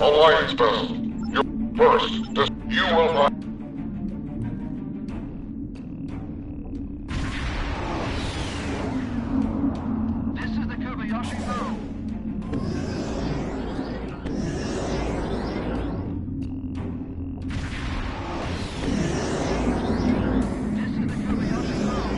Alliance vessel. Your first. You will find. This is the Kobayashi Maru. This is the Kobayashi Maru.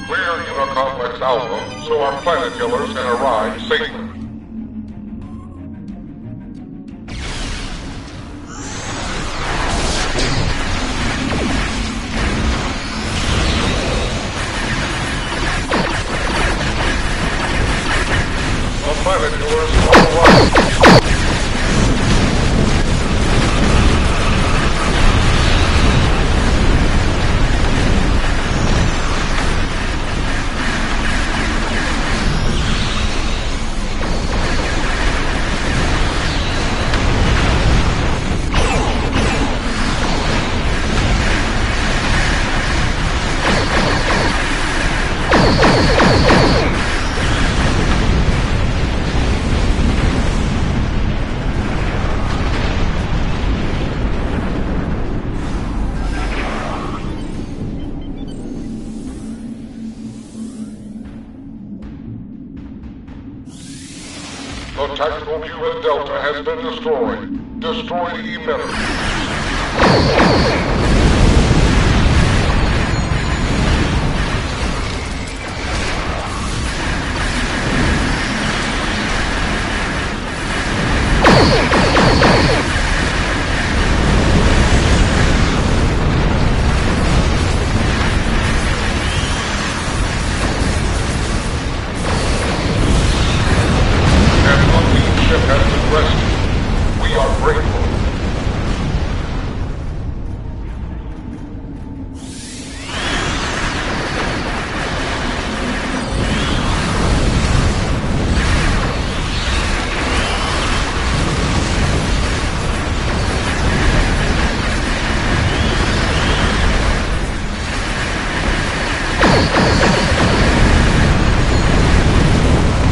Clear Unicomplex Alpha so our planet killers can arrive safely. The planet killers are arriving. The tactical cube at Delta has been destroyed. Destroy the emitter. Ship has been rescued. We are grateful.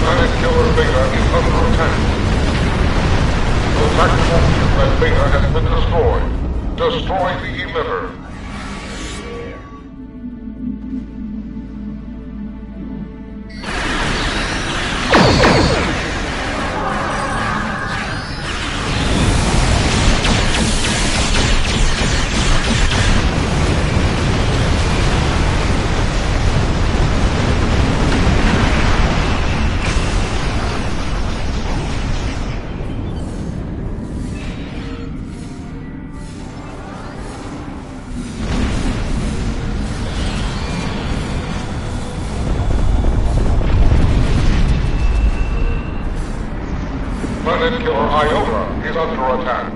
Planet Killer Beta is under attack. The tactical cube at Beta has been destroyed. Destroy the emitter. Planet Killer Iota is under attack.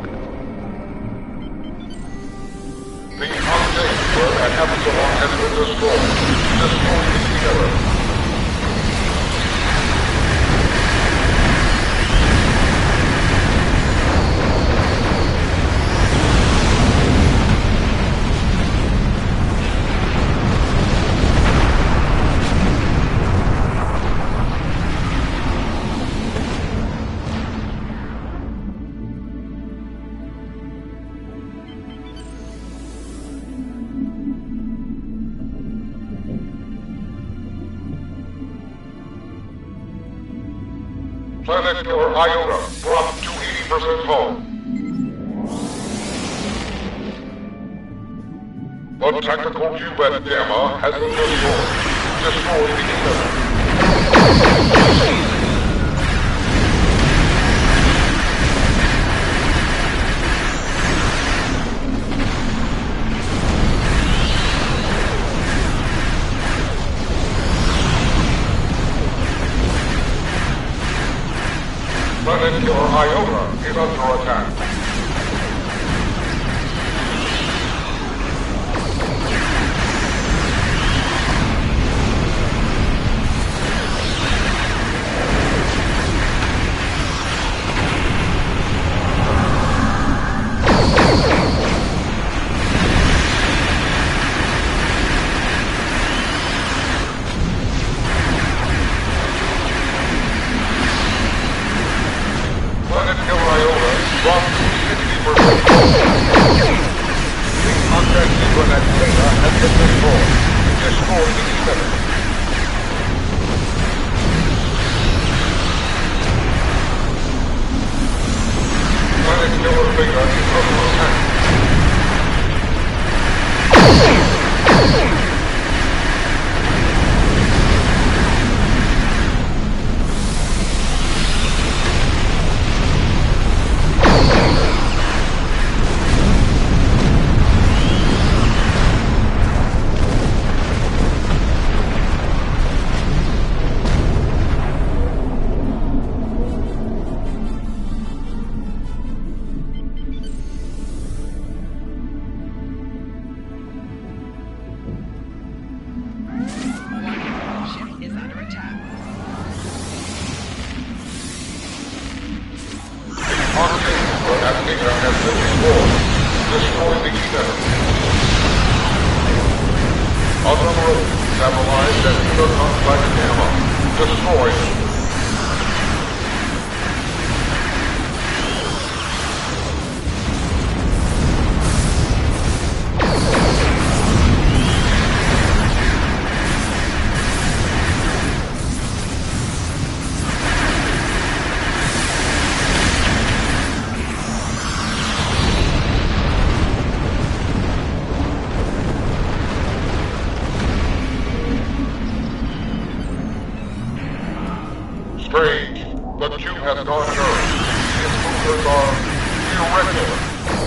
The Octane at Epsilon has been destroyed. Destroy the emitter. Planet Killer Iota dropped to 80% hull. The tactical cube at Gamma has been destroyed. Destroy the emitter. Planet Killer Iota is under attack. Planet Killer Iota dropped to 60%. The contact sequence data has been destroyed. Destroy the emitter. Planet Killer Beta is under attack. Ship is under attack. Data has been destroyed. Destroy the emitter. Other road stabilized at either complex Gamma. Destroy it. Strange. The cube has gone inert. Its movements are irregular.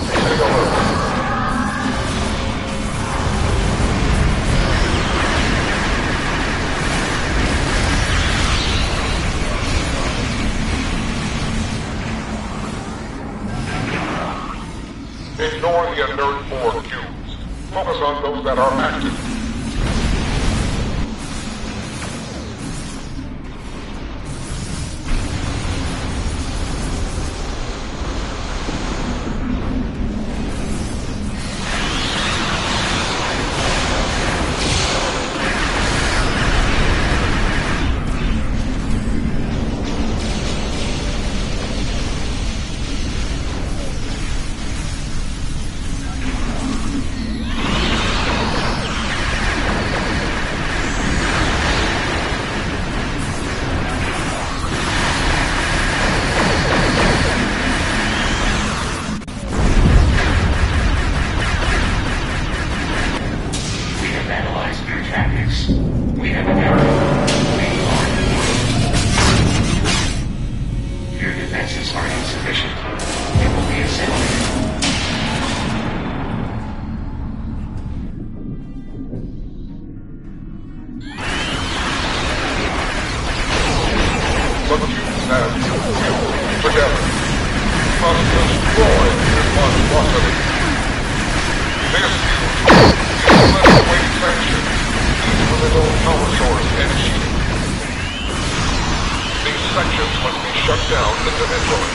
Stay alert. Ignore the inert 4 cubes. Focus on those that are active. The cubes have fused together. We must destroy this monstrosity. This fuse is a weight section, each with its own power source and shield. These sections must be shut down individually.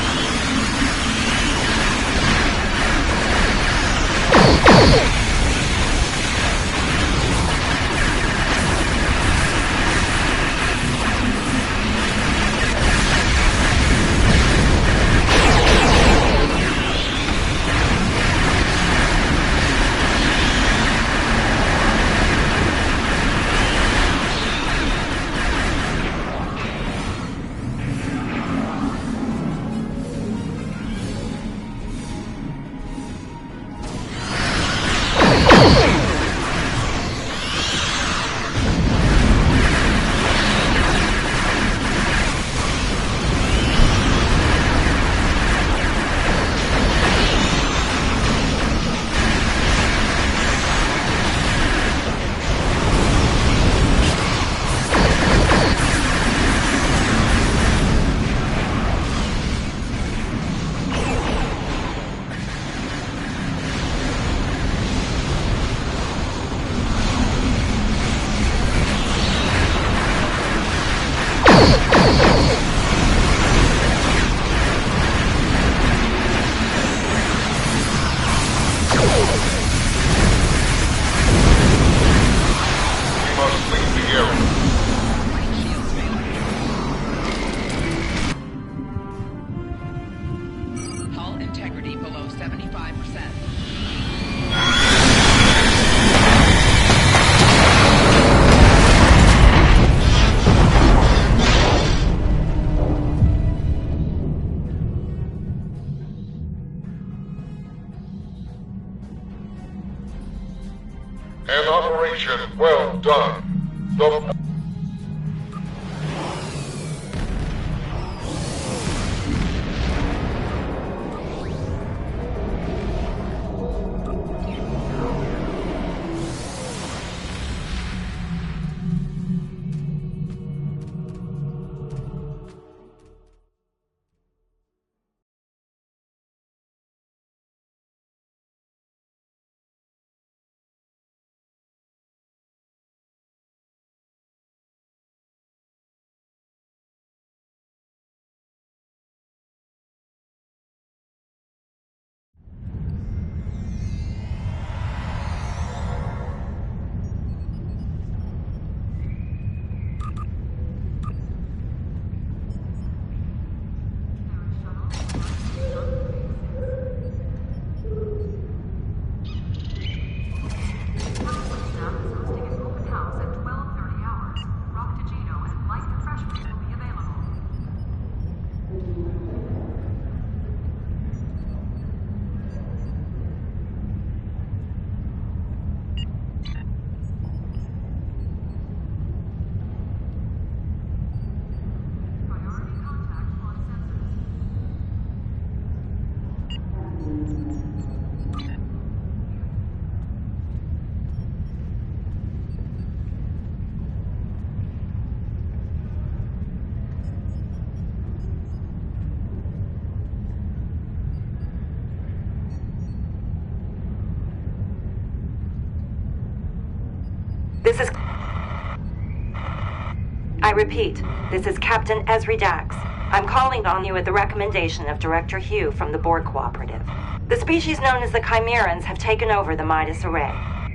I repeat, this is Captain Esri Dax. I'm calling on you at the recommendation of Director Hugh from the Borg Cooperative. The species known as the Chimerans have taken over the Midas Array.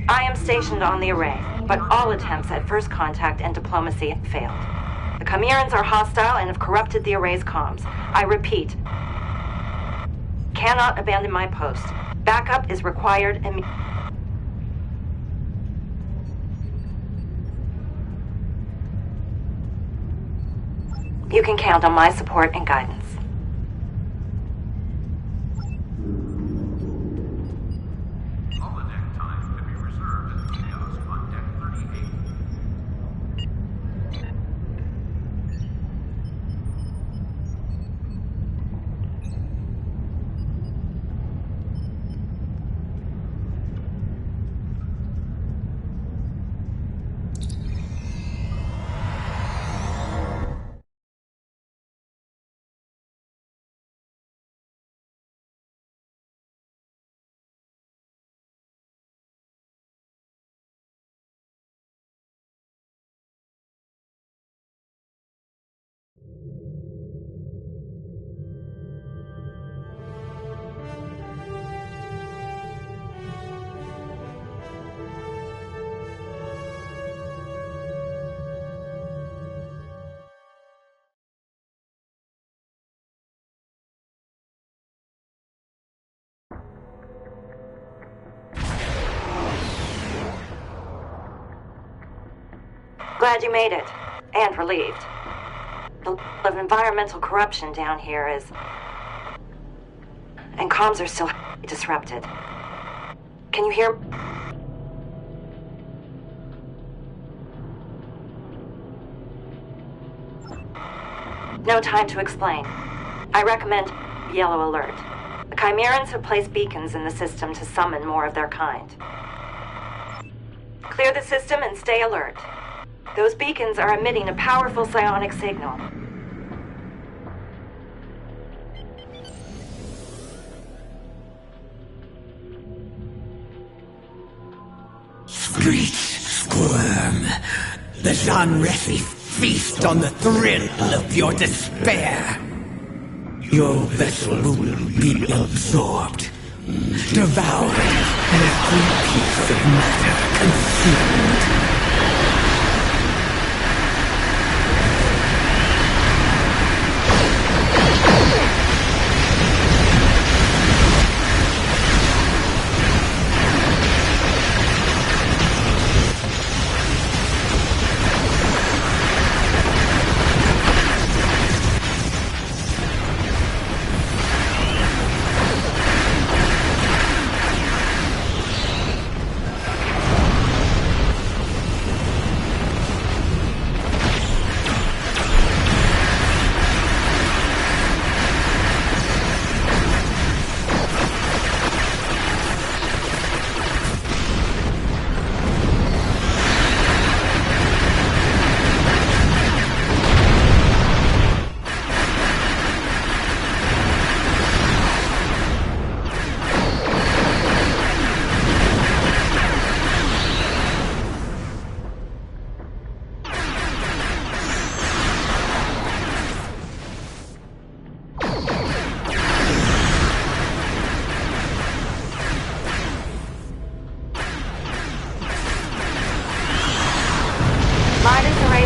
I am stationed on the array, but all attempts at first contact and diplomacy failed. The Chimerans are hostile and have corrupted the array's comms. I repeat, cannot abandon my post. Backup is required immediately. You can count on my support and guidance. Holodeck time to be reserved at the kiosk on deck 38. Glad you made it. And relieved. The level of environmental corruption down here is... and comms are still disrupted. Can you hear... No time to explain. I recommend yellow alert. The Chimerans have placed beacons in the system to summon more of their kind. Clear the system and stay alert. Those beacons are emitting a powerful psionic signal. Screech, squirm. The Zanrethi feast on the thrill of your despair. Your vessel will be absorbed, devoured, and every piece of matter consumed.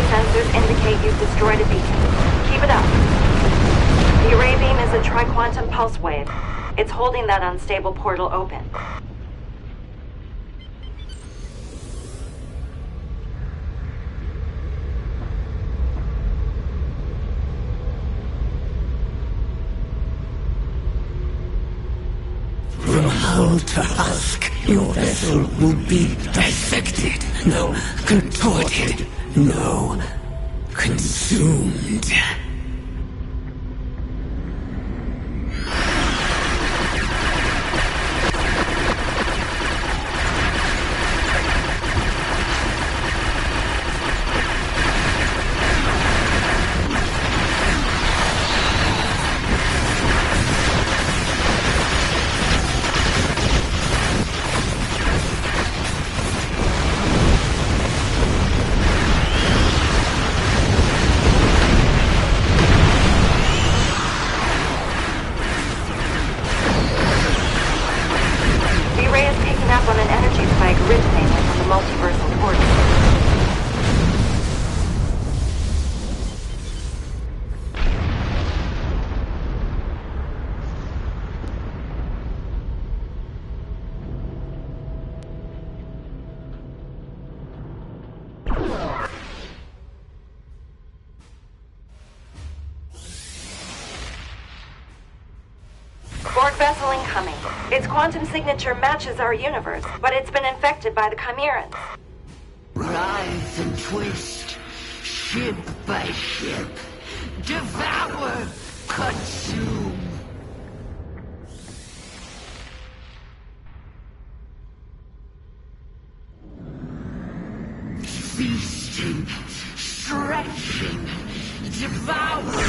Sensors indicate you've destroyed a beacon. Keep it up. The array beam is a tri-quantum pulse wave. It's holding that unstable portal open. From hull to husk, your vessel will be dissected. No, contorted. No, consumed. Borg vessel incoming. Its quantum signature matches our universe, but it's been infected by the Chimerans. Rise and twist, ship by ship. Devour, consume. Feasting, stretching, devouring.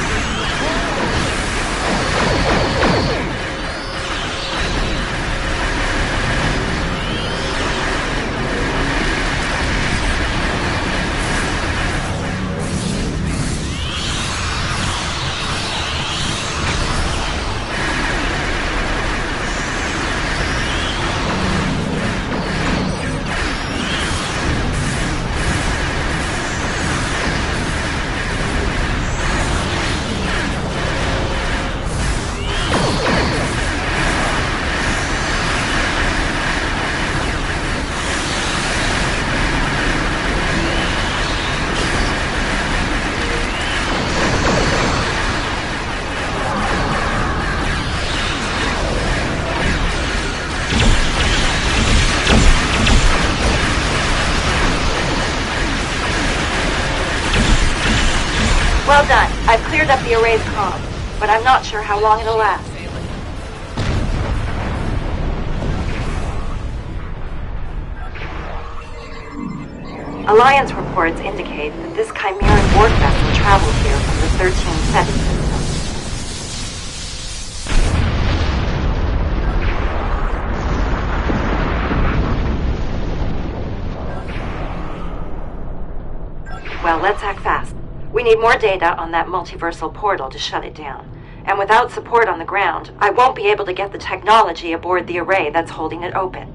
Well done. I've cleared up the array's comm, but I'm not sure how long it'll last. Alliance reports indicate that this Chimeran Borg vessel traveled here from the 1370 system. Well, let's act fast. We need more data on that multiversal portal to shut it down. And without support on the ground, I won't be able to get the technology aboard the array that's holding it open.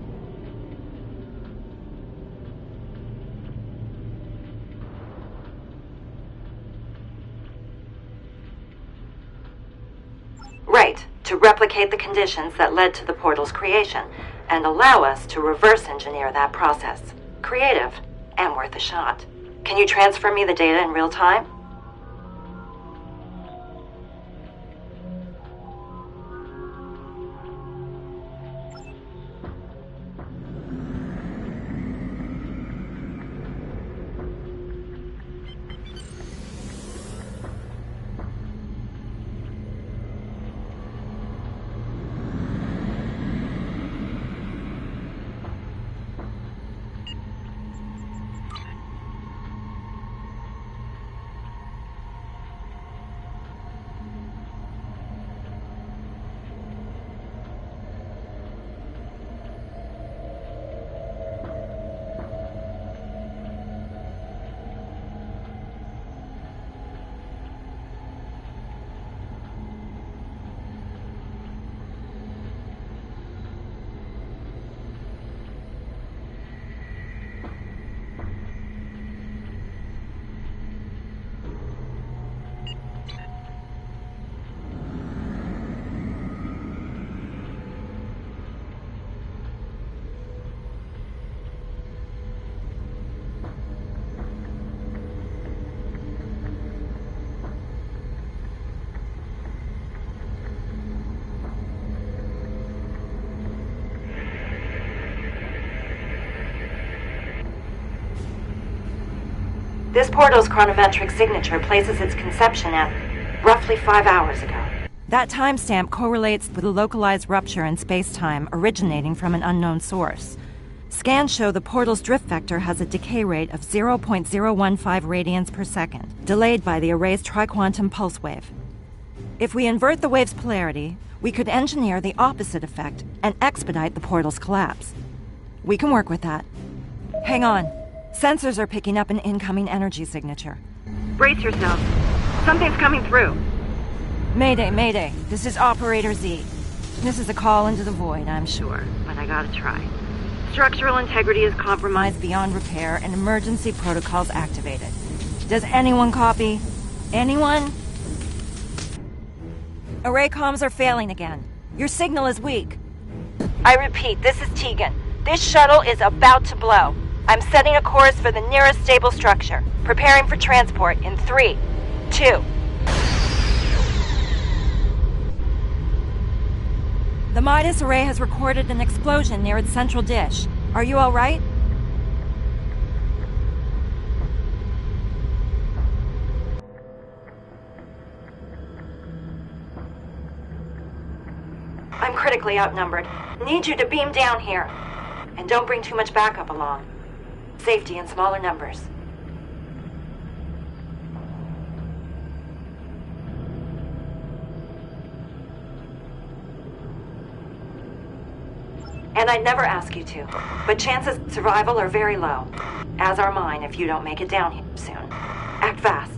Right, to replicate the conditions that led to the portal's creation, and allow us to reverse engineer that process. Creative, and worth a shot. Can you transfer me the data in real time? This portal's chronometric signature places its conception at roughly 5 hours ago. That timestamp correlates with a localized rupture in space-time originating from an unknown source. Scans show the portal's drift vector has a decay rate of 0.015 radians per second, delayed by the array's triquantum pulse wave. If we invert the wave's polarity, we could engineer the opposite effect and expedite the portal's collapse. We can work with that. Hang on. Sensors are picking up an incoming energy signature. Brace yourself. Something's coming through. Mayday, Mayday. This is Operator Z. This is a call into the void, I'm sure, but I gotta try. Structural integrity is compromised beyond repair and emergency protocols activated. Does anyone copy? Anyone? Array comms are failing again. Your signal is weak. I repeat, this is Tegan. This shuttle is about to blow. I'm setting a course for the nearest stable structure. Preparing for transport in 3, 2. The Midas Array has recorded an explosion near its central dish. Are you all right? I'm critically outnumbered. Need you to beam down here. And don't bring too much backup along. Safety in smaller numbers. And I'd never ask you to, but chances of survival are very low, as are mine if you don't make it down here soon. Act fast.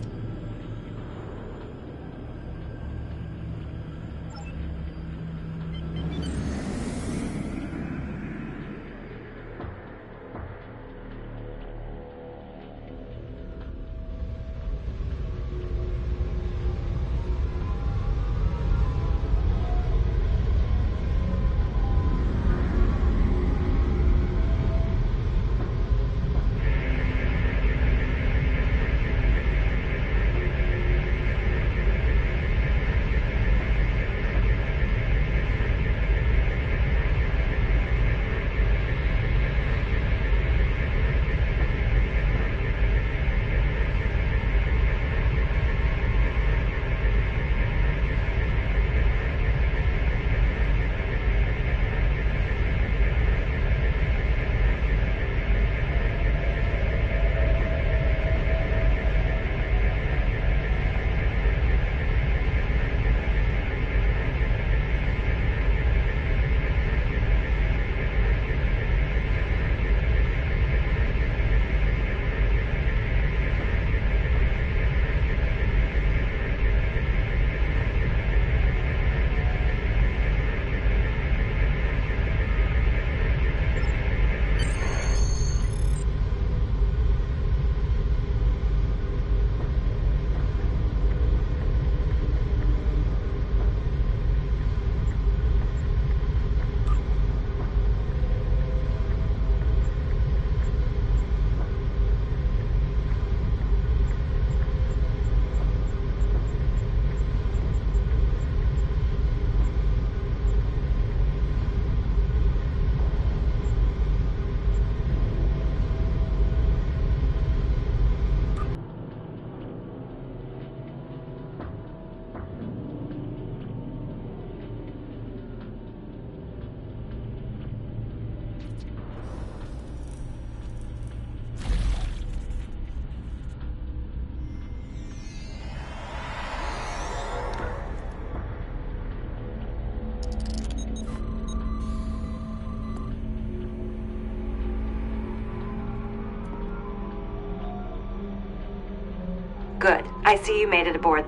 Good. I see you made it aboard.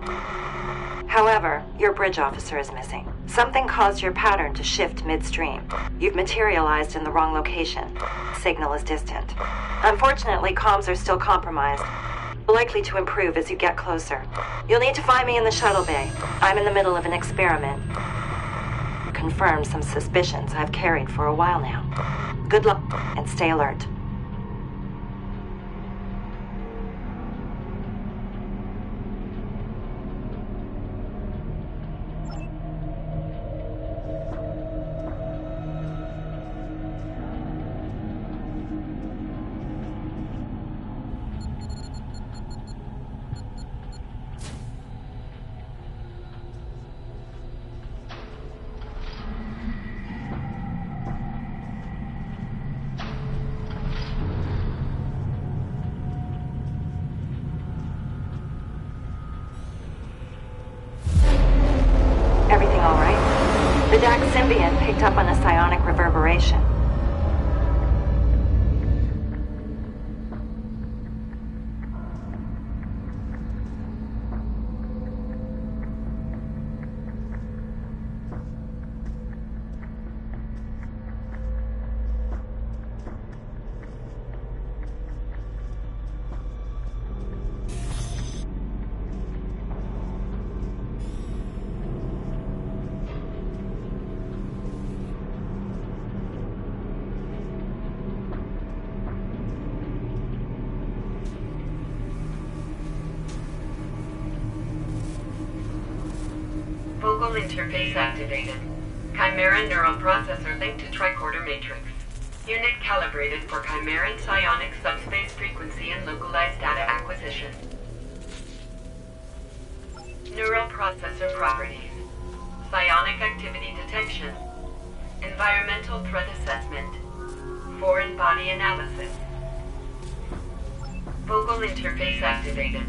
However, your bridge officer is missing. Something caused your pattern to shift midstream. You've materialized in the wrong location. Signal is distant. Unfortunately, comms are still compromised. Likely to improve as you get closer. You'll need to find me in the shuttle bay. I'm in the middle of an experiment. Confirm some suspicions I've carried for a while now. Good luck, and stay alert. Everything all right? The DAC symbiont picked up on a psionic reverberation. Vocal interface activated. Chimera neural processor linked to tricorder matrix. Unit calibrated for Chimeran psionic subspace frequency and localized data acquisition. Neural processor properties. Psionic activity detection. Environmental threat assessment. Foreign body analysis. Vocal interface activated.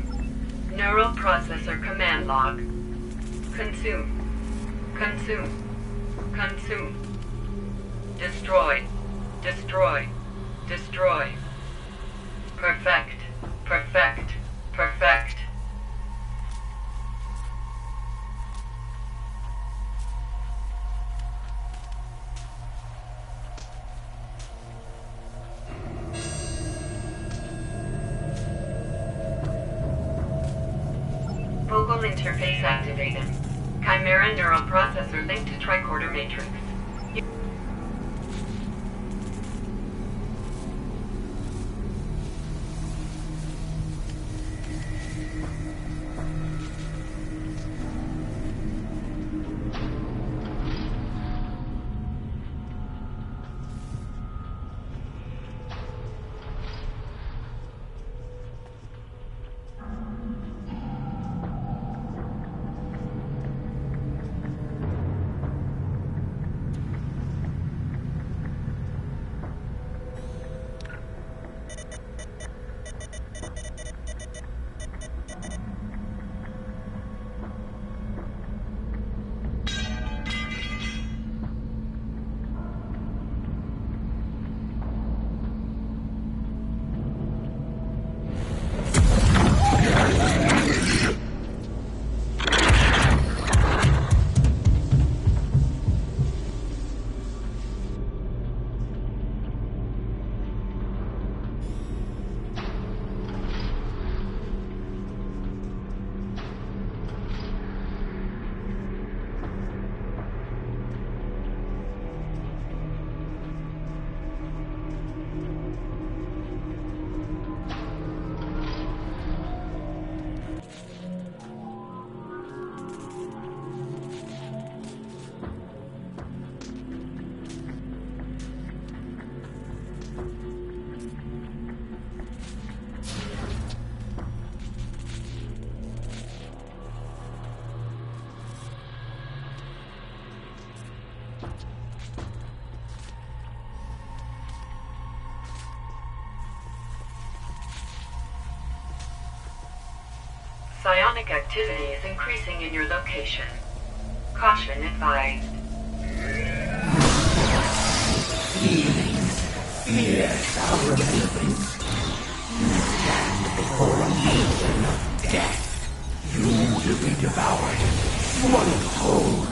Neural processor command log. Consume. Consume. Consume. Destroy. Destroy. Destroy. Perfect. Perfect. Perfect. Vocal interface activated. Chimera neural processor linked to tricorder matrix. Psionic activity is increasing in your location. Caution advised. Feelings, fears are irrelevant. You stand before a legion of death. You will be devoured, swallowed whole.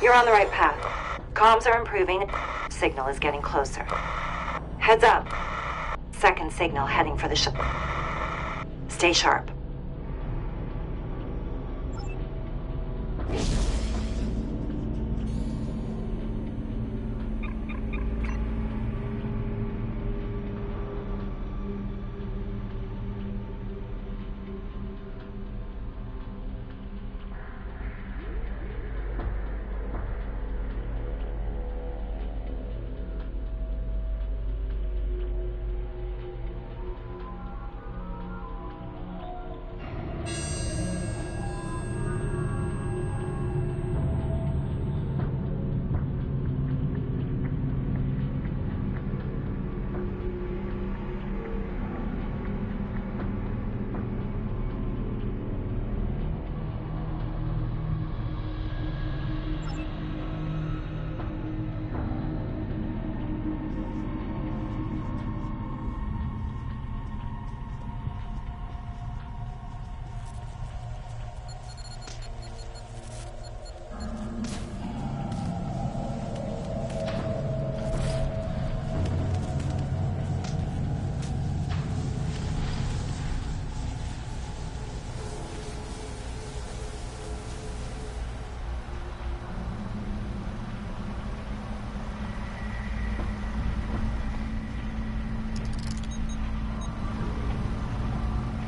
You're on the right path. Comms are improving. Signal is getting closer. Heads up. Second signal heading for the ship. Stay sharp.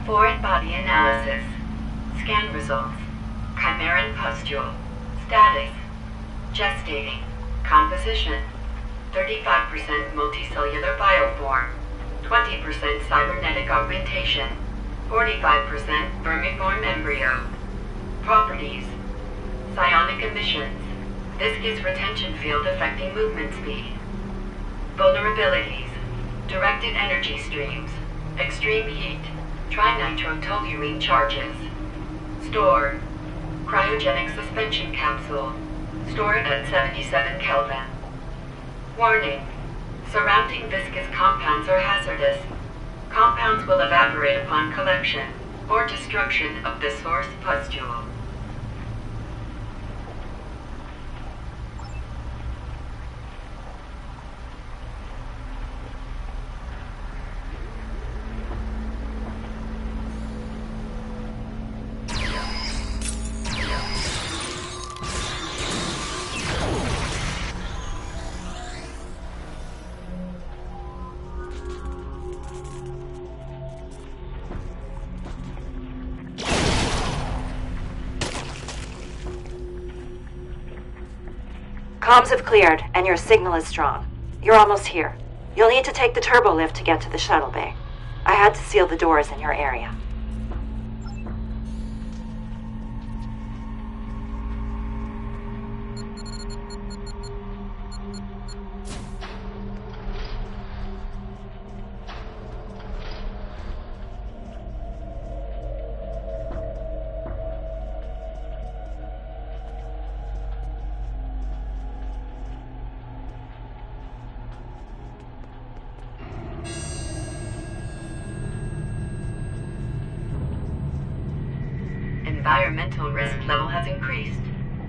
Foreign body analysis. Scan results. Chimeran pustule. Status. Gestating. Composition. 35% multicellular bioform. 20% cybernetic augmentation. 45% vermiform embryo. Properties. Psionic emissions. Viscous retention field affecting movement speed. Vulnerabilities. Directed energy streams. Extreme heat. Trinitrotoluene charges. Stored. Cryogenic suspension capsule. Stored at 77 Kelvin. Warning. Surrounding viscous compounds are hazardous. Compounds will evaporate upon collection or destruction of the source pustule. Comms have cleared, and your signal is strong. You're almost here. You'll need to take the turbo lift to get to the shuttle bay. I had to seal the doors in your area. Environmental risk level has increased.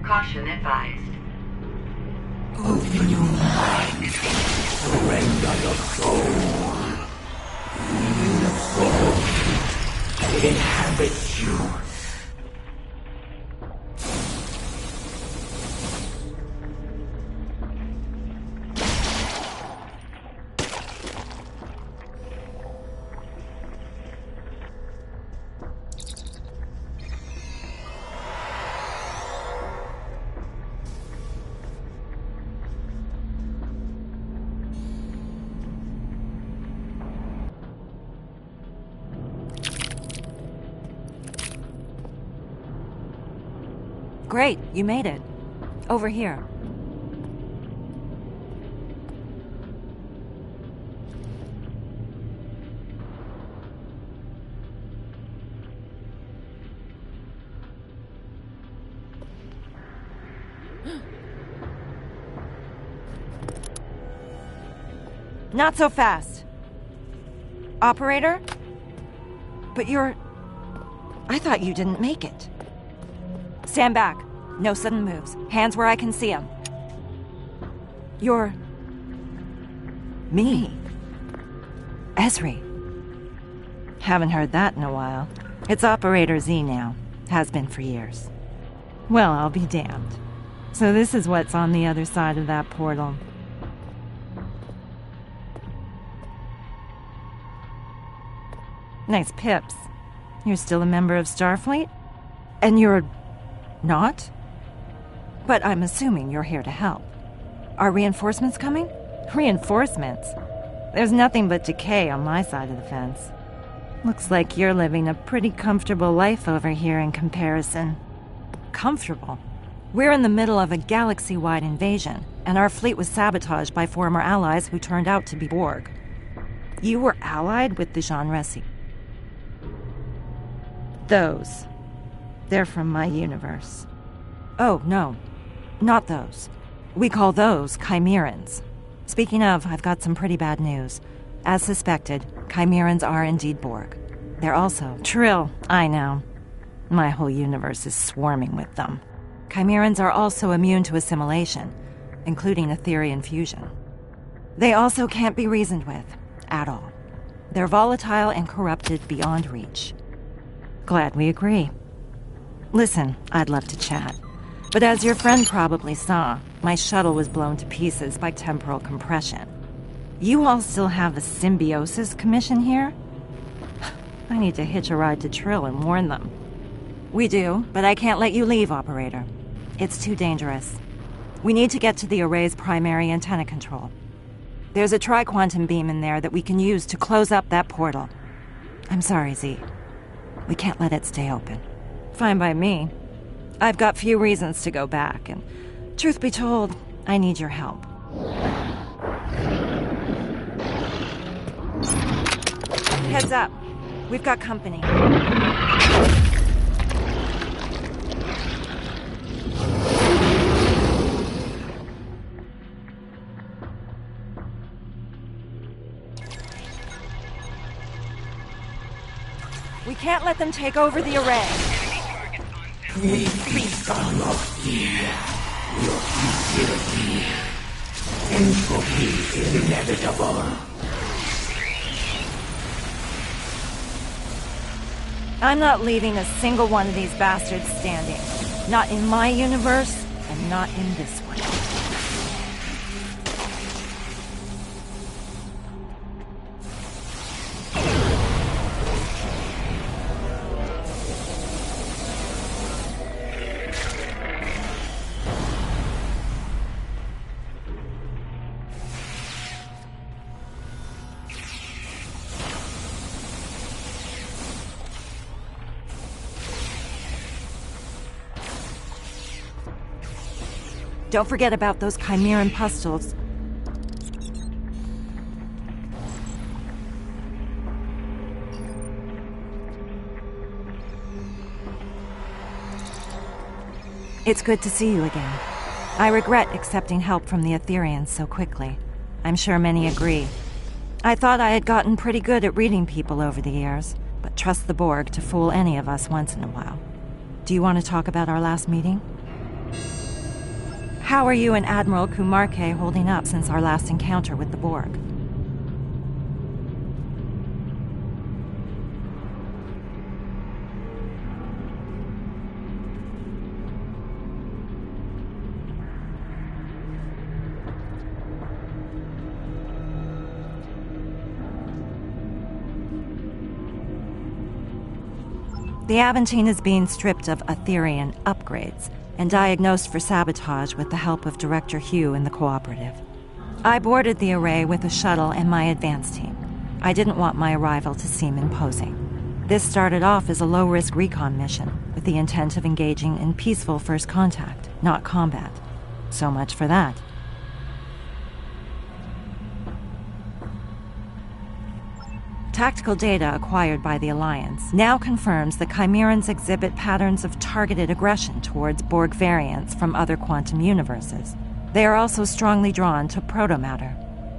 Caution advised. Open your mind. Surrender your soul. The soul inhabits you. Great, you made it. Over here. Not so fast. Operator? But you're... I thought you didn't make it. Stand back. No sudden moves. Hands where I can see them. You're... me. Esri. Haven't heard that in a while. It's Operator Z now. Has been for years. Well, I'll be damned. So this is what's on the other side of that portal. Nice pips. You're still a member of Starfleet? And you're... not? But I'm assuming you're here to help. Are reinforcements coming? Reinforcements? There's nothing but decay on my side of the fence. Looks like you're living a pretty comfortable life over here in comparison. Comfortable? We're in the middle of a galaxy-wide invasion, and our fleet was sabotaged by former allies who turned out to be Borg. You were allied with the Jean Resi. Those. They're from my universe. Oh, no. Not those. We call those Chimerans. Speaking of, I've got some pretty bad news. As suspected, Chimerans are indeed Borg. They're also... Trill, I know. My whole universe is swarming with them. Chimerans are also immune to assimilation, including Etherian fusion. They also can't be reasoned with, at all. They're volatile and corrupted beyond reach. Glad we agree. Listen, I'd love to chat. But as your friend probably saw, my shuttle was blown to pieces by temporal compression. You all still have a symbiosis commission here? I need to hitch a ride to Trill and warn them. We do, but I can't let you leave, Operator. It's too dangerous. We need to get to the array's primary antenna control. There's a tri-quantum beam in there that we can use to close up that portal. I'm sorry, Z. We can't let it stay open. Fine by me. I've got few reasons to go back, and truth be told, I need your help. Heads up. We've got company. We can't let them take over the array. We become of fear. Your futility. Entropy is inevitable. I'm not leaving a single one of these bastards standing. Not in my universe, and not in this one. Don't forget about those Chimeran pustules. It's good to see you again. I regret accepting help from the Etherians so quickly. I'm sure many agree. I thought I had gotten pretty good at reading people over the years, but trust the Borg to fool any of us once in a while. Do you want to talk about our last meeting? How are you and Admiral Kumarke holding up since our last encounter with the Borg? The Aventine is being stripped of Etherian upgrades and diagnosed for sabotage with the help of Director Hugh and the Cooperative. I boarded the array with a shuttle and my advance team. I didn't want my arrival to seem imposing. This started off as a low-risk recon mission with the intent of engaging in peaceful first contact, not combat. So much for that. Tactical data acquired by the Alliance now confirms the Chimerans exhibit patterns of targeted aggression towards Borg variants from other quantum universes. They are also strongly drawn to protomatter.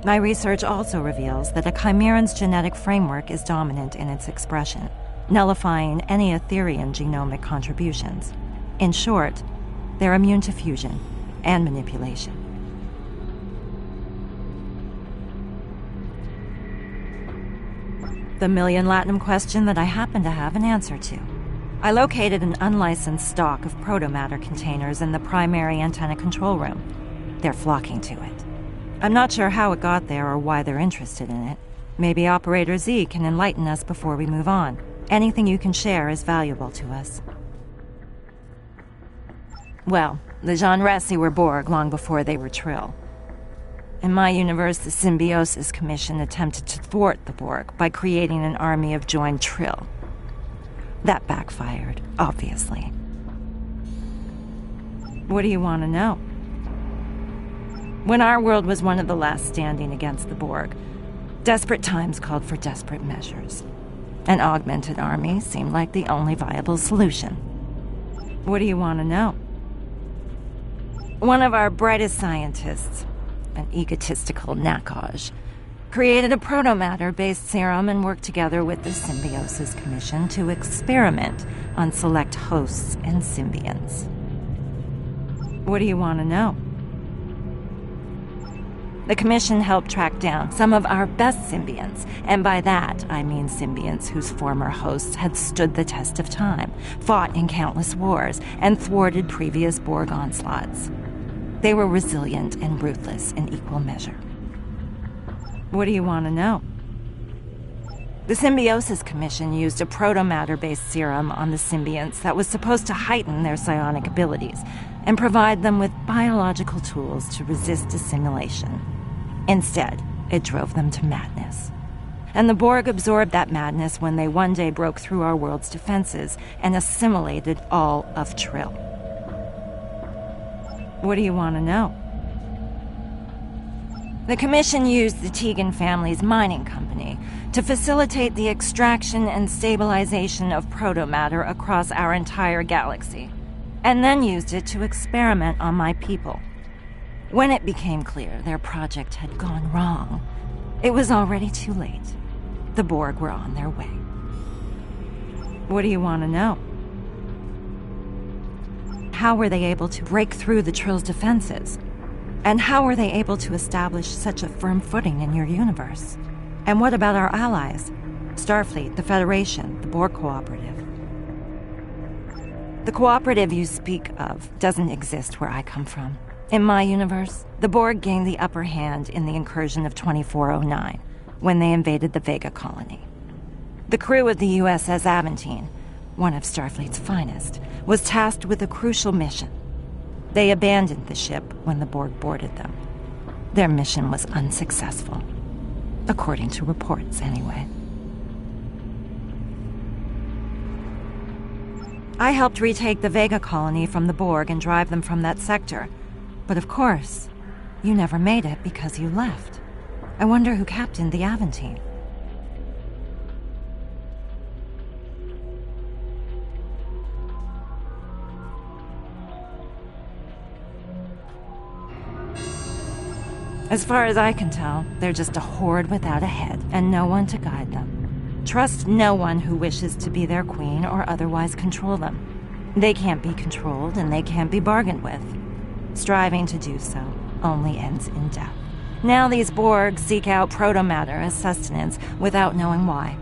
My research also reveals that a Chimeran's genetic framework is dominant in its expression, nullifying any Etherian genomic contributions. In short, they're immune to fusion and manipulation. The million latinum question that I happen to have an answer to. I located an unlicensed stock of protomatter containers in the primary antenna control room. They're flocking to it. I'm not sure how it got there or why they're interested in it. Maybe Operator Z can enlighten us before we move on. Anything you can share is valuable to us. Well, the Genresi were Borg long before they were Trill. In my universe, the Symbiosis Commission attempted to thwart the Borg by creating an army of joined Trill. That backfired, obviously. What do you want to know? When our world was one of the last standing against the Borg, desperate times called for desperate measures. An augmented army seemed like the only viable solution. What do you want to know? One of our brightest scientists, an egotistical Nakaj, created a protomatter-based serum and worked together with the Symbiosis Commission to experiment on select hosts and symbionts. What do you want to know? The Commission helped track down some of our best symbionts, and by that I mean symbionts whose former hosts had stood the test of time, fought in countless wars, and thwarted previous Borg onslaughts. They were resilient and ruthless in equal measure. What do you want to know? The Symbiosis Commission used a protomatter-based serum on the symbionts that was supposed to heighten their psionic abilities and provide them with biological tools to resist assimilation. Instead, it drove them to madness. And the Borg absorbed that madness when they one day broke through our world's defenses and assimilated all of Trill. What do you want to know? The Commission used the Tegan family's mining company to facilitate the extraction and stabilization of protomatter across our entire galaxy, and then used it to experiment on my people. When it became clear their project had gone wrong, it was already too late. The Borg were on their way. What do you want to know? How were they able to break through the Trill's defenses? And how were they able to establish such a firm footing in your universe? And what about our allies? Starfleet, the Federation, the Borg Cooperative. The cooperative you speak of doesn't exist where I come from. In my universe, the Borg gained the upper hand in the incursion of 2409, when they invaded the Vega colony. The crew of the USS Aventine, one of Starfleet's finest, was tasked with a crucial mission. They abandoned the ship when the Borg boarded them. Their mission was unsuccessful. According to reports, anyway. I helped retake the Vega colony from the Borg and drive them from that sector. But of course, you never made it because you left. I wonder who captained the Aventine. As far as I can tell, they're just a horde without a head, and no one to guide them. Trust no one who wishes to be their queen or otherwise control them. They can't be controlled, and they can't be bargained with. Striving to do so only ends in death. Now these Borg seek out protomatter as sustenance without knowing why.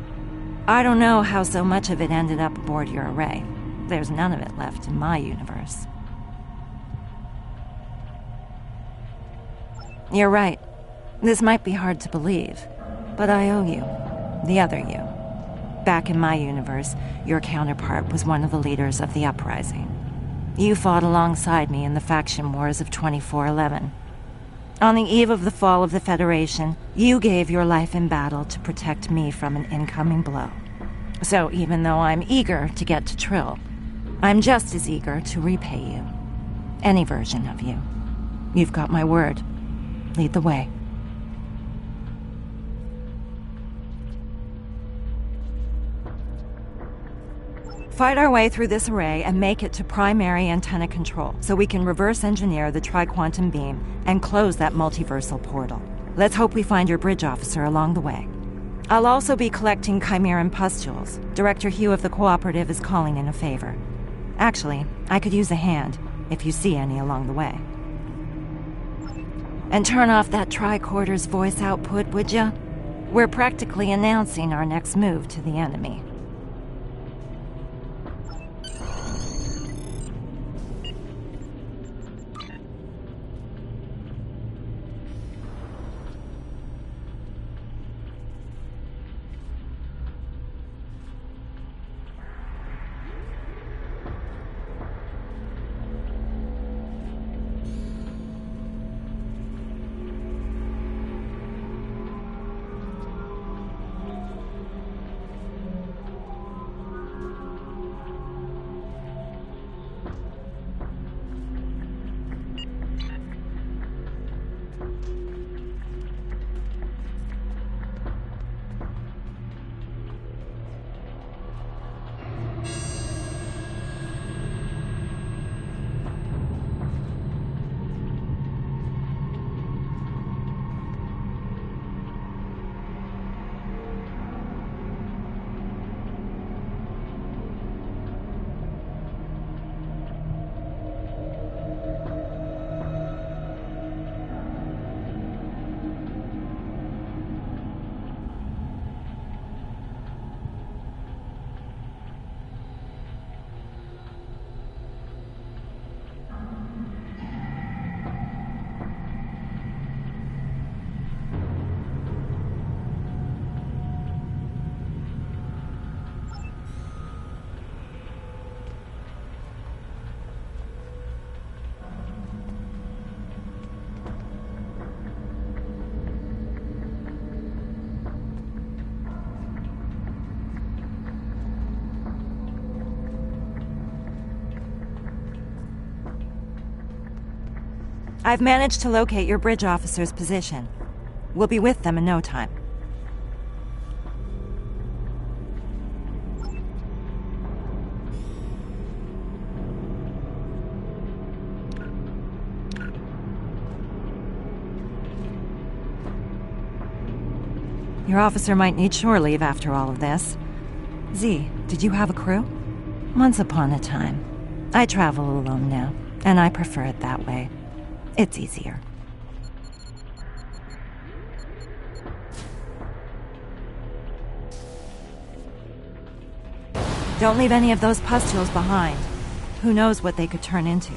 I don't know how so much of it ended up aboard your array. There's none of it left in my universe. You're right. This might be hard to believe, but I owe you. The other you. Back in my universe, your counterpart was one of the leaders of the uprising. You fought alongside me in the faction wars of 2411. On the eve of the fall of the Federation, you gave your life in battle to protect me from an incoming blow. So even though I'm eager to get to Trill, I'm just as eager to repay you. Any version of you. You've got my word. Lead the way. Fight our way through this array and make it to primary antenna control so we can reverse engineer the tri-quantum beam and close that multiversal portal. Let's hope we find your bridge officer along the way. I'll also be collecting Chimeran pustules. Director Hugh of the Cooperative is calling in a favor. Actually, I could use a hand if you see any along the way. And turn off that tricorder's voice output, would ya? We're practically announcing our next move to the enemy. I've managed to locate your bridge officer's position. We'll be with them in no time. Your officer might need shore leave after all of this. Z, did you have a crew? Once upon a time. I travel alone now, and I prefer it that way. It's easier. Don't leave any of those pustules behind. Who knows what they could turn into?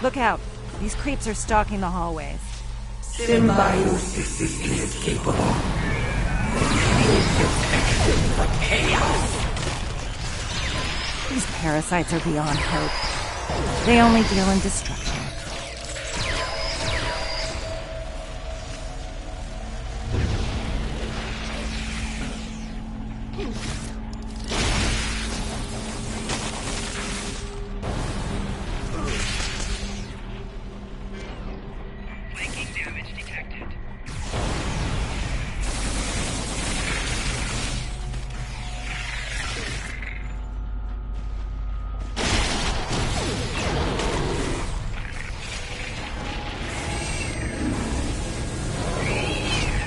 Look out. These creeps are stalking the hallways. Symbiosis is inescapable. Chaos. These parasites are beyond hope. They only deal in destruction. Flanking damage detected.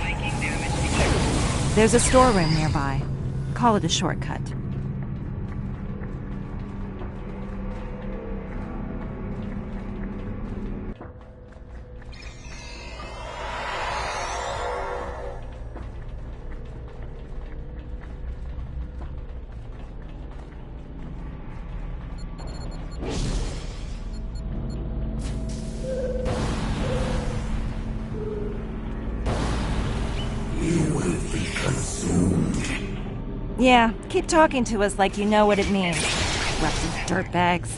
Flanking damage detected. There's a storeroom nearby. Call it a shortcut. You will be consumed. Yeah, keep talking to us like you know what it means. Corrupted dirtbags.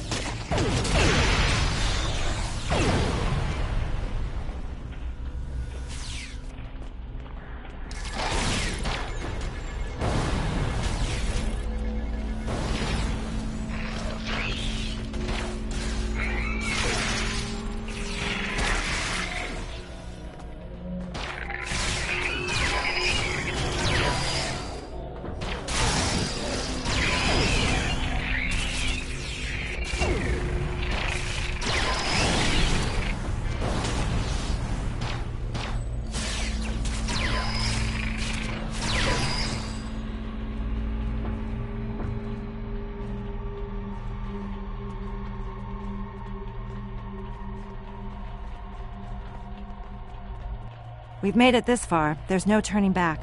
We've made it this far. There's no turning back.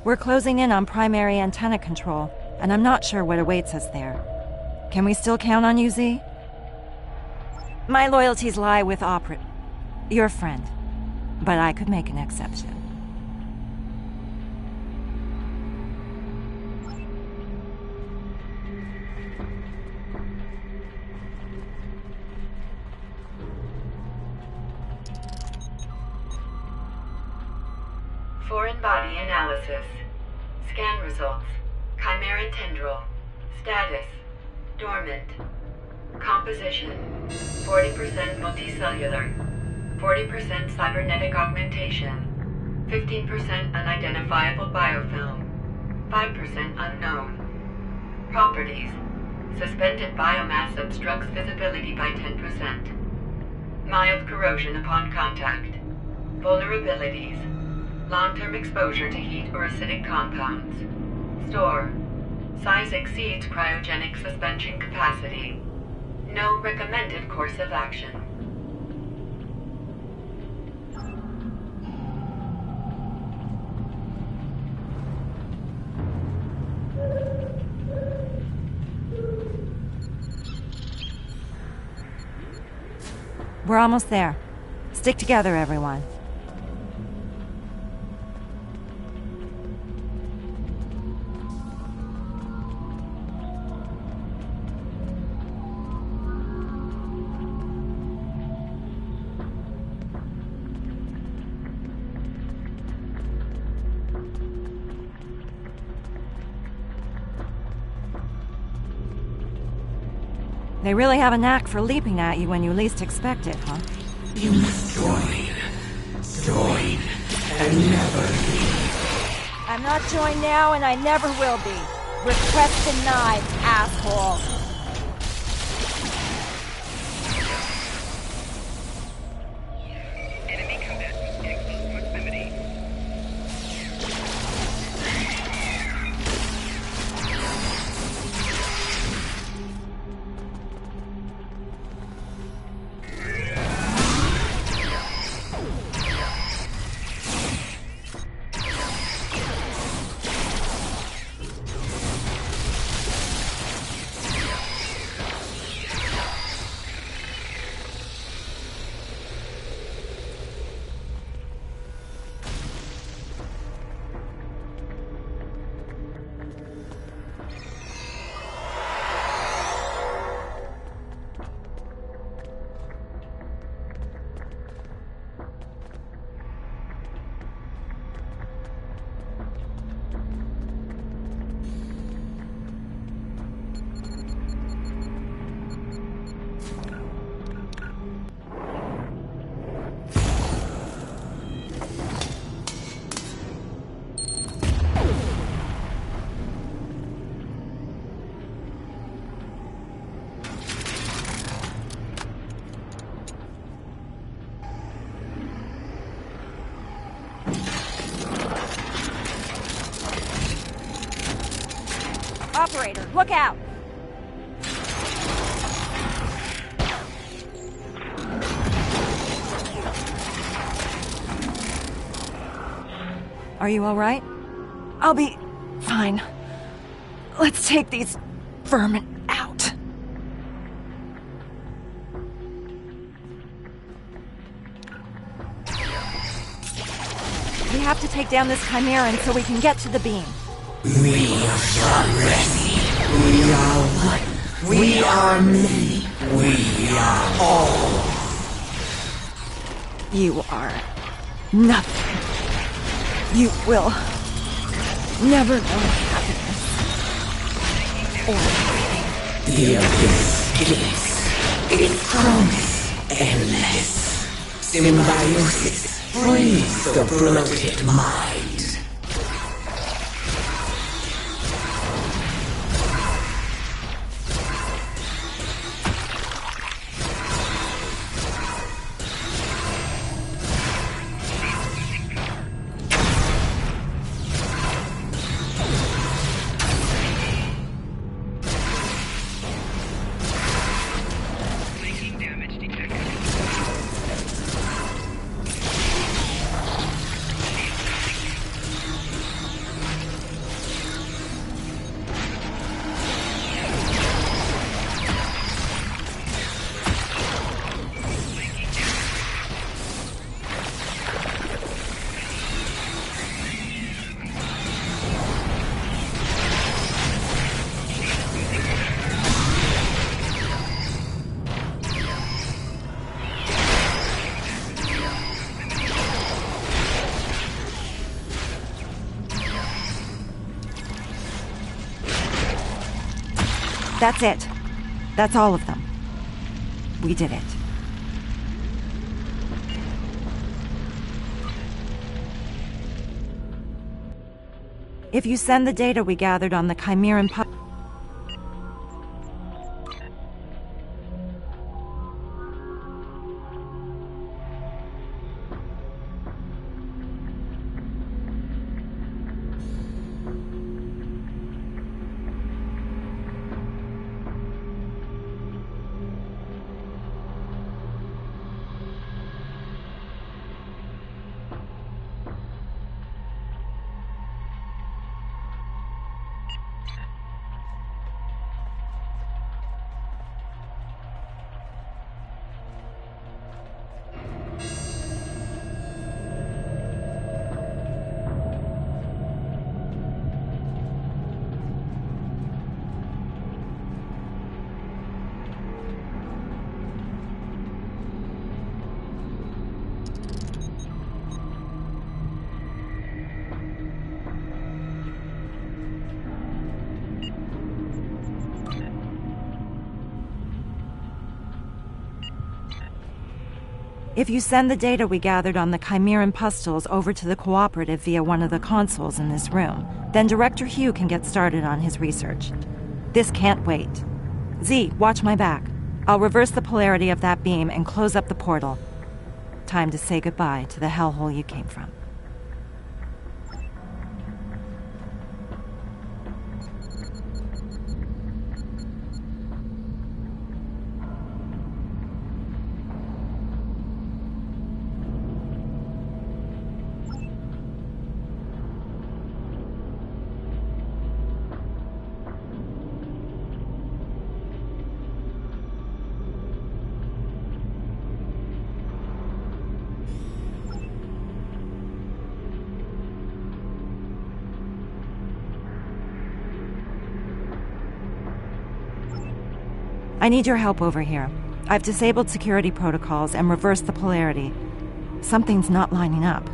We're closing in on primary antenna control, and I'm not sure what awaits us there. Can we still count on you, Z? My loyalties lie with your friend. But I could make an exception. Foreign body analysis. Scan results. Chimeran tendril. Status. Dormant. Composition. 40% multicellular. 40% cybernetic augmentation. 15% unidentifiable biofilm. 5% unknown. Properties. Suspended biomass obstructs visibility by 10%. Mild corrosion upon contact. Vulnerabilities. Long-term exposure to heat or acidic compounds. Store. Size exceeds cryogenic suspension capacity. No recommended course of action. We're almost there. Stick together, everyone. They really have a knack for leaping at you when you least expect it, huh? You must join. Join. And never leave. I'm not joined now, and I never will be. Request denied, asshole. Enemy combatants in close proximity. Operator, look out! Are you alright? I'll be fine. Let's take these vermin out. We have to take down this Chimeran so we can get to the beam. We are ready. We are one. We are many. We are all. You are nothing. You will never know happiness or The abyss is its promise endless. Symbiosis frees the bloated mind. Making damage detected. That's it. That's all of them. We did it. If you send the data we gathered on the Chimeran If you send the data we gathered on the Chimeran pustules over to the Cooperative via one of the consoles in this room, then Director Hugh can get started on his research. This can't wait. Z, watch my back. I'll reverse the polarity of that beam and close up the portal. Time to say goodbye to the hellhole you came from. I need your help over here. I've disabled security protocols and reversed the polarity. Something's not lining up.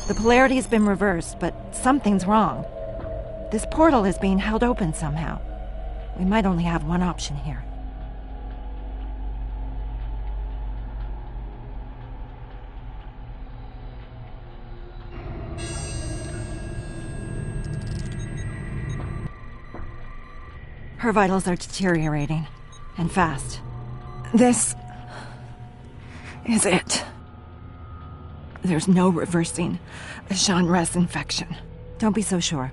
The polarity has been reversed, but something's wrong. This portal is being held open somehow. We might only have one option here. Her vitals are deteriorating, and fast. This is it. There's no reversing a Jean-Res infection. Don't be so sure.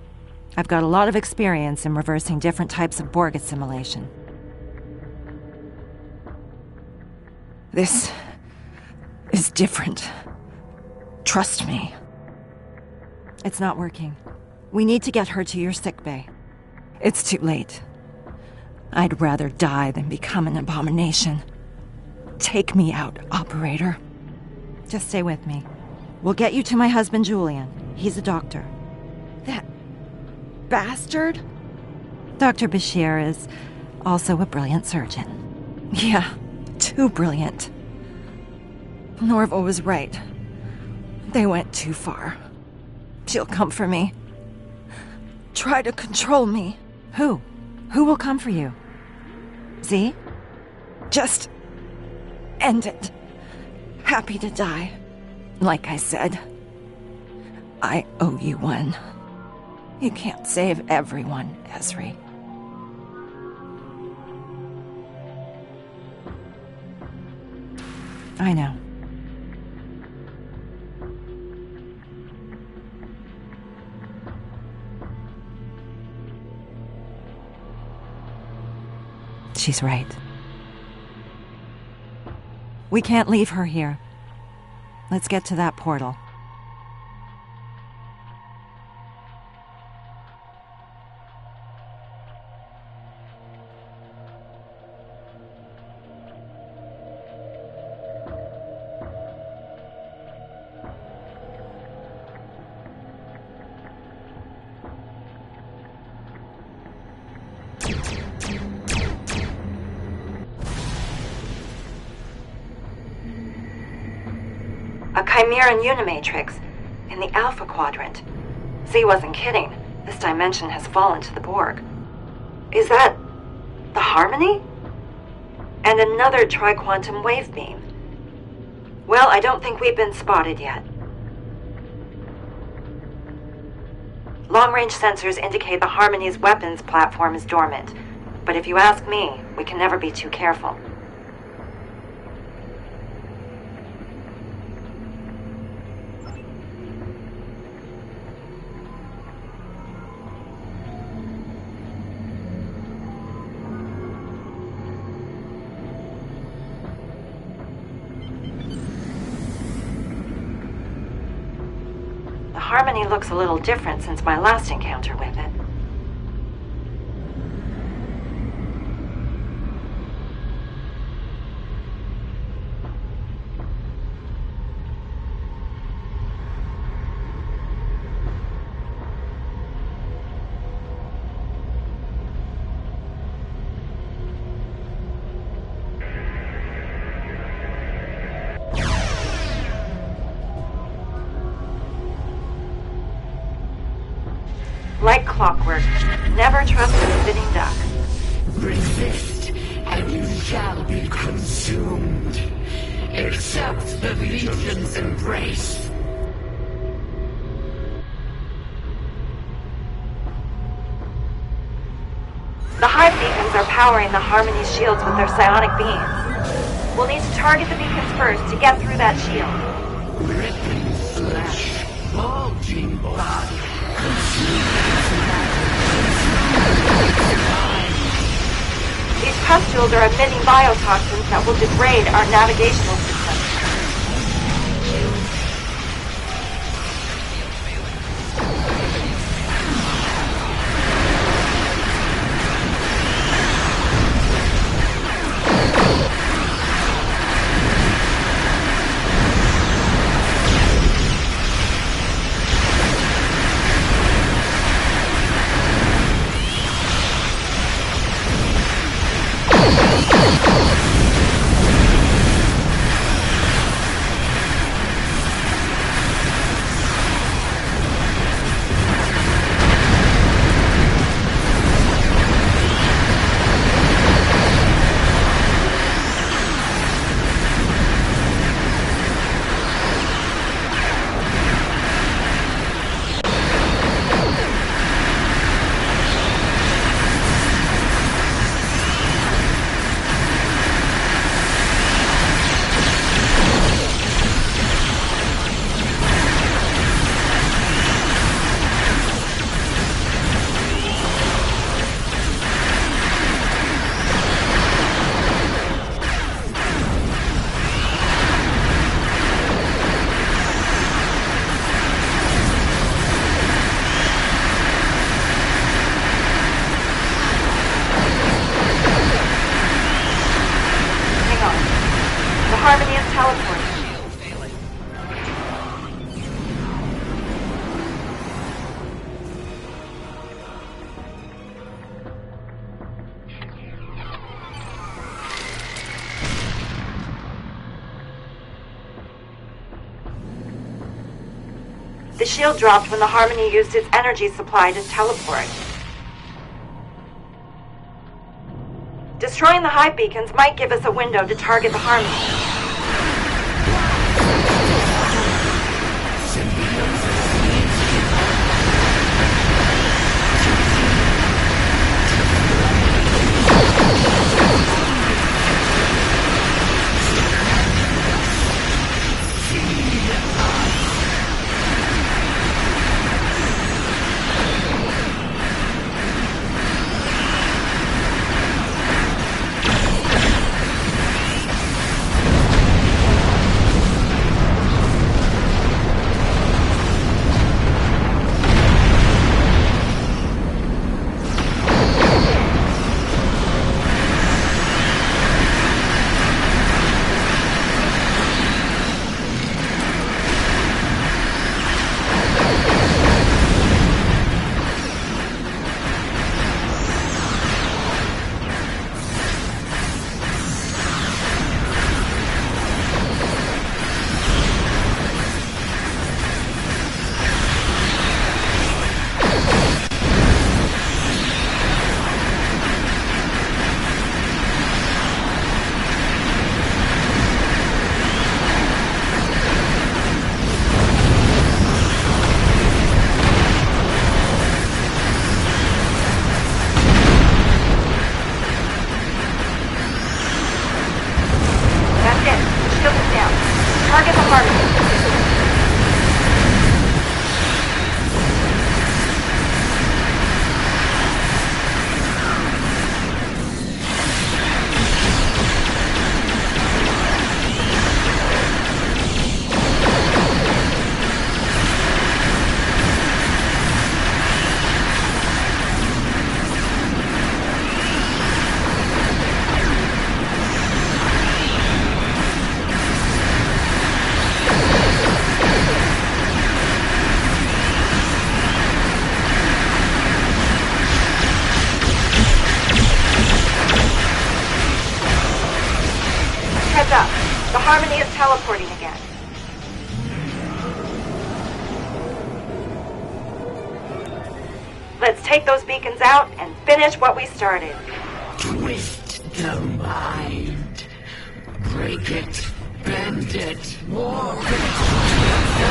I've got a lot of experience in reversing different types of Borg assimilation. This is different. Trust me. It's not working. We need to get her to your sickbay. It's too late. I'd rather die than become an abomination. Take me out, operator. Just stay with me. We'll get you to my husband, Julian. He's a doctor. That bastard? Dr. Bashir is also a brilliant surgeon. Yeah, too brilliant. Norval was right. They went too far. She'll come for me. Try to control me. Who? Who will come for you? Z? Just end it. Happy to die. Like I said, I owe you one. You can't save everyone, Ezri. I know. She's right. We can't leave her here. Let's get to that portal. A Chimeran Unimatrix in the Alpha Quadrant. Z wasn't kidding. This dimension has fallen to the Borg. Is that the Harmony? And another tri-quantum wave beam. Well, I don't think we've been spotted yet. Long-range sensors indicate the Harmony's weapons platform is dormant. But if you ask me, we can never be too careful. Harmony looks a little different since my last encounter with it. Never trust a sitting duck. Resist, and you shall be consumed. Accept the Legion's embrace. The hive beacons are powering the Harmony's shields with their psionic beams. We'll need to target the beacons first to get through that shield. Ripping flesh, bulging blood, These pustules are emitting biotoxins that will degrade our navigational system. Harmony is teleporting. The shield dropped when the Harmony used its energy supply to teleport. Destroying the hive beacons might give us a window to target the Harmony. Target the Harmony. Heads up. The Harmony is teleporting again. Let's take those beacons out and finish what we started. Twist the mind. Break it, bend it, warp it.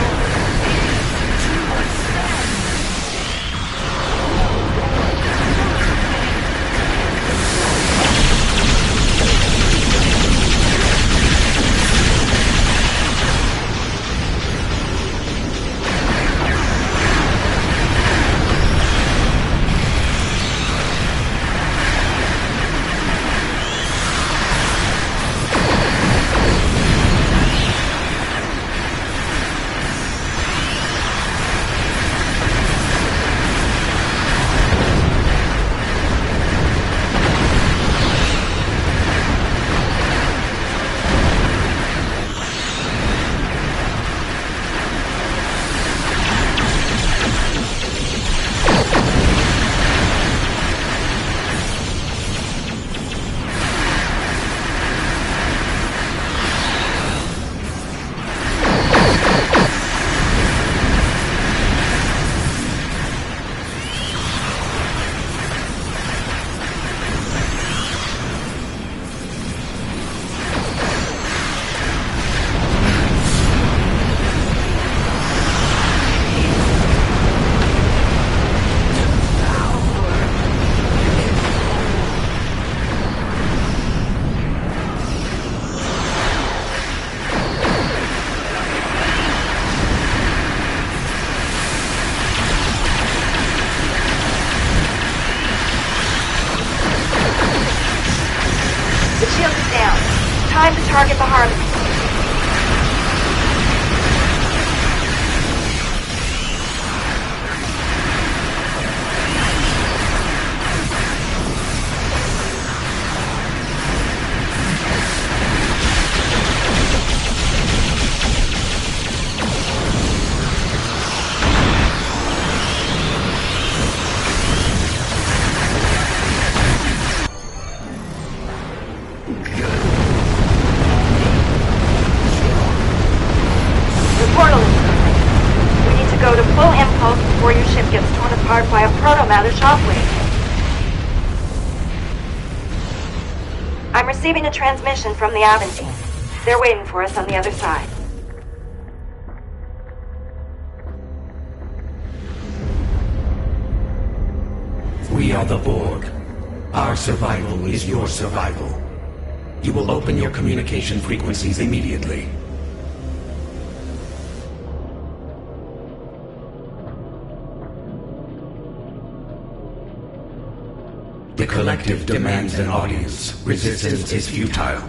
Time to target the Harmony. Portal is open. We need to go to full impulse before your ship gets torn apart by a proto-matter shockwave. I'm receiving a transmission from the Aventine. They're waiting for us on the other side. We are the Borg. Our survival is your survival. You will open your communication frequencies immediately. The collective demands an audience. Resistance is futile.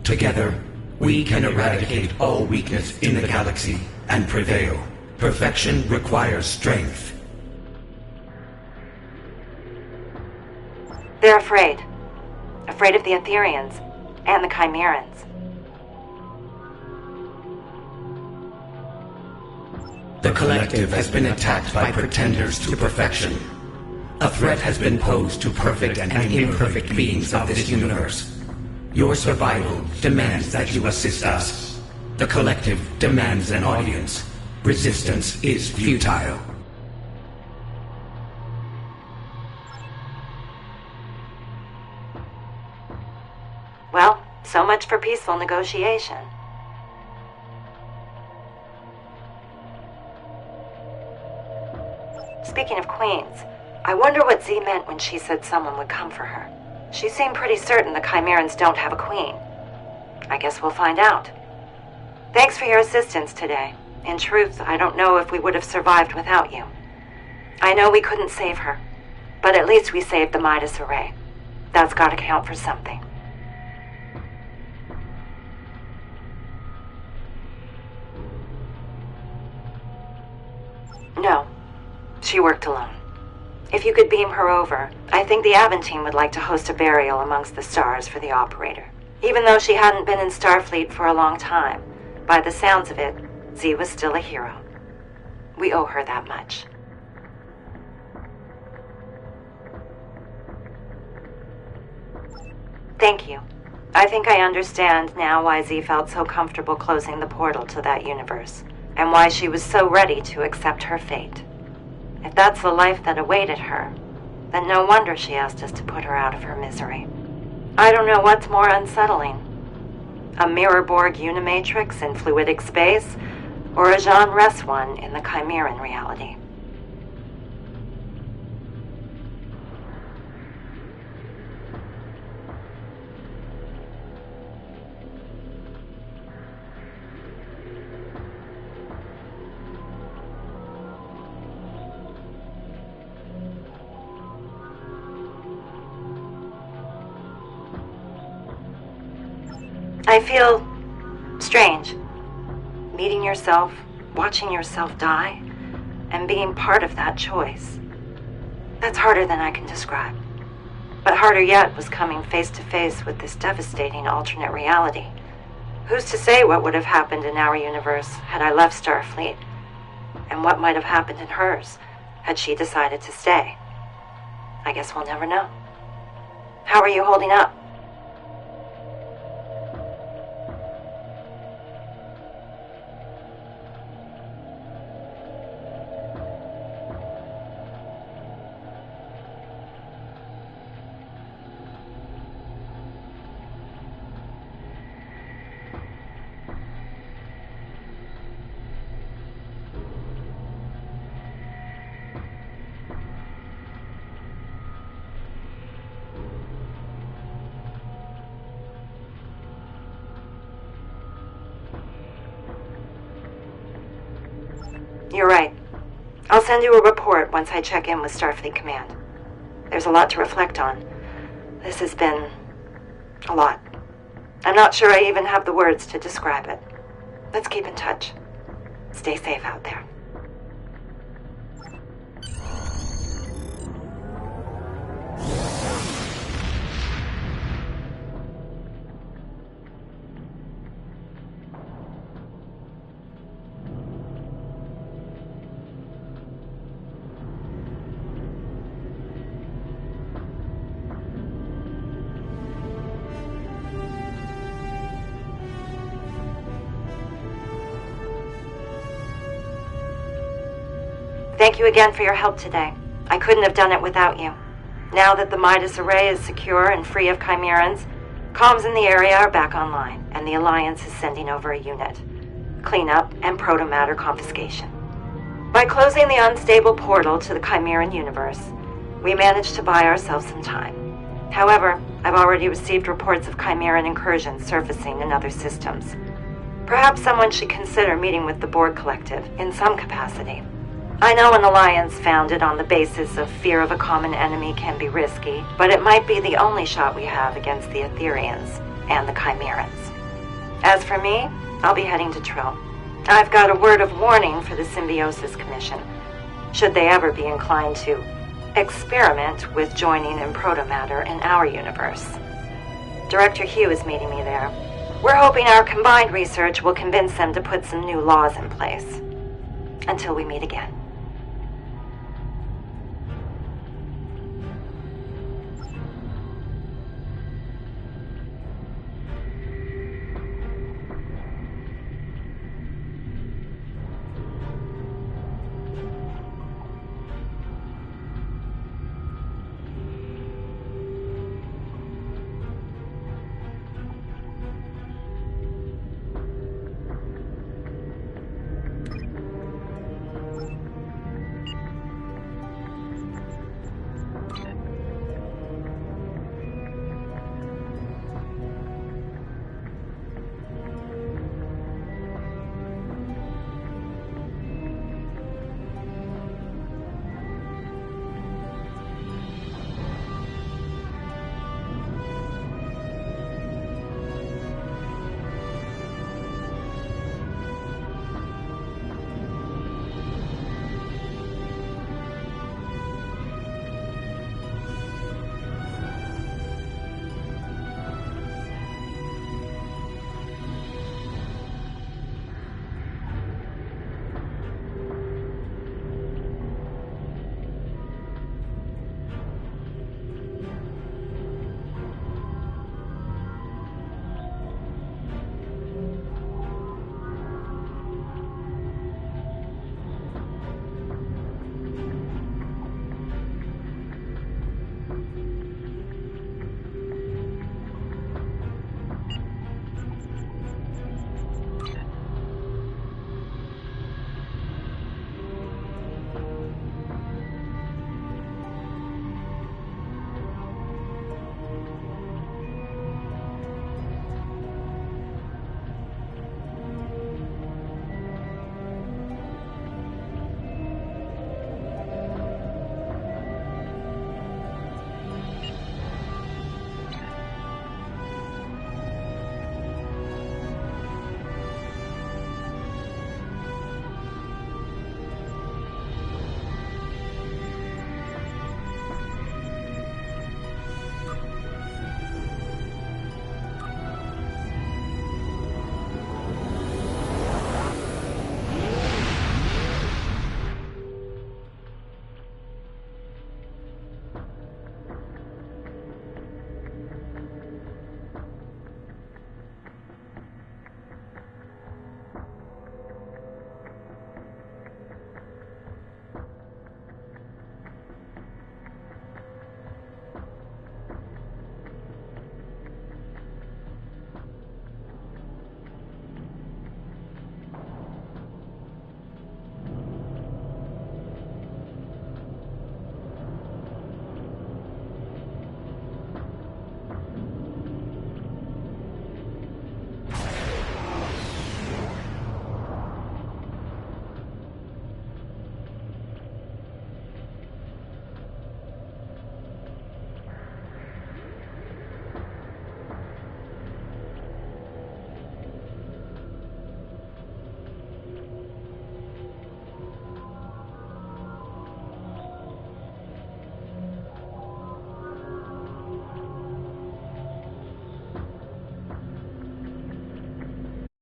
Together, we can eradicate all weakness in the galaxy and prevail. Perfection requires strength. They're afraid. Afraid of the Etherians and the Chimerans. The collective has been attacked by pretenders to perfection. A threat has been posed to perfect and imperfect beings of this universe. Your survival demands that you assist us. The collective demands an audience. Resistance is futile. Well, so much for peaceful negotiation. Speaking of queens, I wonder what Z meant when she said someone would come for her. She seemed pretty certain the Chimerans don't have a queen. I guess we'll find out. Thanks for your assistance today. In truth, I don't know if we would have survived without you. I know we couldn't save her, but at least we saved the Midas Array. That's gotta count for something. No. She worked alone. If you could beam her over, I think the Aventine would like to host a burial amongst the stars for the operator. Even though she hadn't been in Starfleet for a long time, by the sounds of it, Z was still a hero. We owe her that much. Thank you. I think I understand now why Z felt so comfortable closing the portal to that universe. and why she was so ready to accept her fate. If that's the life that awaited her, then no wonder she asked us to put her out of her misery. I don't know what's more unsettling. A mirror-Borg unimatrix in fluidic space, or a Jean Ress one in the Chimeran reality. I feel strange. Meeting yourself, watching yourself die, and being part of that choice. That's harder than I can describe. But harder yet was coming face to face with this devastating alternate reality. Who's to say what would have happened in our universe had I left Starfleet? And what might have happened in hers had she decided to stay? I guess we'll never know. How are you holding up? You're right. I'll send you a report once I check in with Starfleet Command. There's a lot to reflect on. This has been a lot. I'm not sure I even have the words to describe it. Let's keep in touch. Stay safe out there. Thank you again for your help today. I couldn't have done it without you. Now that the Midas Array is secure and free of Chimerans, comms in the area are back online, and the Alliance is sending over a unit. Cleanup and protomatter confiscation. By closing the unstable portal to the Chimeran universe, we managed to buy ourselves some time. However, I've already received reports of Chimeran incursions surfacing in other systems. Perhaps someone should consider meeting with the Borg Collective in some capacity. I know an alliance founded on the basis of fear of a common enemy can be risky, but it might be the only shot we have against the Etherians and the Chimerans. As for me, I'll be heading to Trill. I've got a word of warning for the Symbiosis Commission, should they ever be inclined to experiment with joining in protomatter in our universe. Director Hugh is meeting me there. We're hoping our combined research will convince them to put some new laws in place. Until we meet again.